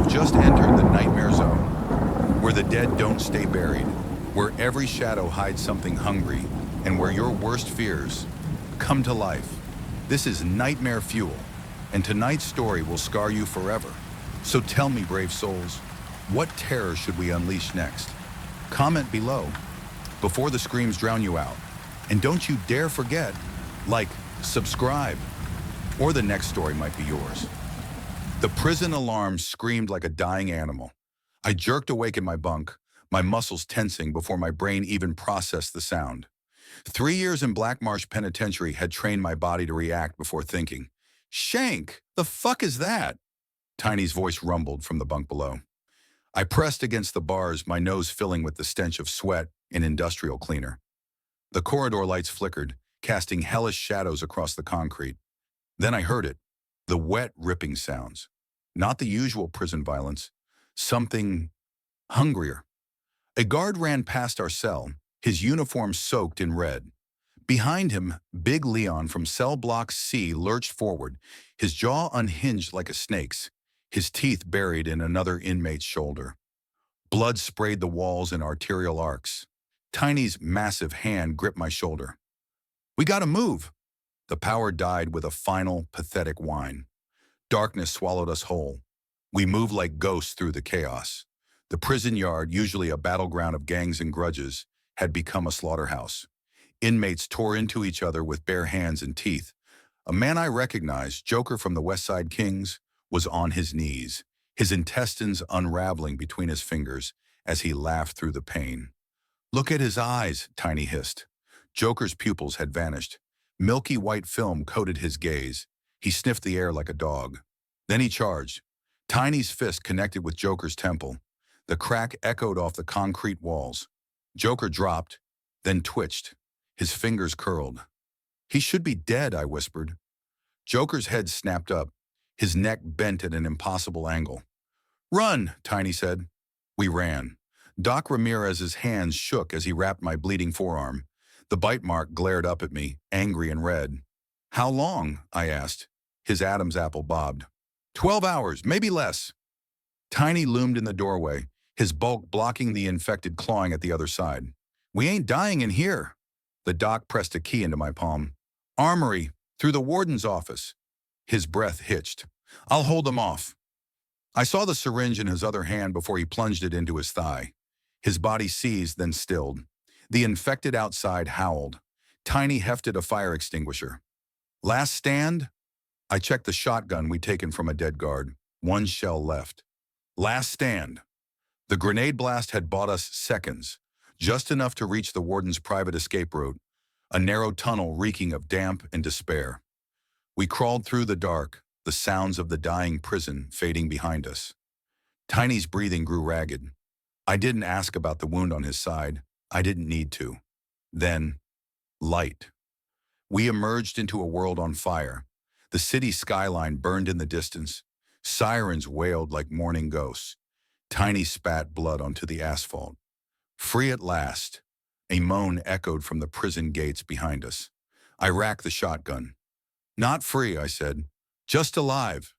You've just entered the nightmare zone, where the dead don't stay buried, where every shadow hides something hungry, and where your worst fears come to life. This is Nightmare Fuel, and tonight's story will scar you forever. So tell me, brave souls, what terror should we unleash next? Comment below before the screams drown you out. And don't you dare forget, like, subscribe, or the next story might be yours. The prison alarm screamed like a dying animal. I jerked awake in my bunk, my muscles tensing before my brain even processed the sound. 3 years in Blackmarsh Penitentiary had trained my body to react before thinking. Shank, the fuck is that? Tiny's voice rumbled from the bunk below. I pressed against the bars, my nose filling with the stench of sweat and industrial cleaner. The corridor lights flickered, casting hellish shadows across the concrete. Then I heard it, the wet, ripping sounds. Not the usual prison violence, something hungrier. A guard ran past our cell, his uniform soaked in red. Behind him, Big Leon from cell block C lurched forward, his jaw unhinged like a snake's, his teeth buried in another inmate's shoulder. Blood sprayed the walls in arterial arcs. Tiny's massive hand gripped my shoulder. We gotta move. The power died with a final, pathetic whine. Darkness swallowed us whole. We moved like ghosts through the chaos. The prison yard, usually a battleground of gangs and grudges, had become a slaughterhouse. Inmates tore into each other with bare hands and teeth. A man I recognized, Joker from the West Side Kings, was on his knees, his intestines unraveling between his fingers as he laughed through the pain. Look at his eyes, Tiny hissed. Joker's pupils had vanished. Milky white film coated his gaze. He sniffed the air like a dog. Then he charged. Tiny's fist connected with Joker's temple. The crack echoed off the concrete walls. Joker dropped, then twitched. His fingers curled. He should be dead, I whispered. Joker's head snapped up, his neck bent at an impossible angle. Run, Tiny said. We ran. Doc Ramirez's hands shook as he wrapped my bleeding forearm. The bite mark glared up at me, angry and red. How long? I asked. His Adam's apple bobbed. 12 hours, maybe less. Tiny loomed in the doorway, his bulk blocking the infected clawing at the other side. We ain't dying in here. The doc pressed a key into my palm. Armory, through the warden's office. His breath hitched. I'll hold him off. I saw the syringe in his other hand before he plunged it into his thigh. His body seized, then stilled. The infected outside howled. Tiny hefted a fire extinguisher. Last stand? I checked the shotgun we'd taken from a dead guard. 1 shell left. Last stand. The grenade blast had bought us seconds, just enough to reach the warden's private escape route, a narrow tunnel reeking of damp and despair. We crawled through the dark, the sounds of the dying prison fading behind us. Tiny's breathing grew ragged. I didn't ask about the wound on his side. I didn't need to. Then, light. We emerged into a world on fire. The city skyline burned in the distance. Sirens wailed like mourning ghosts. Tiny spat blood onto the asphalt. Free at last. A moan echoed from the prison gates behind us. I racked the shotgun. Not free, I said. Just alive.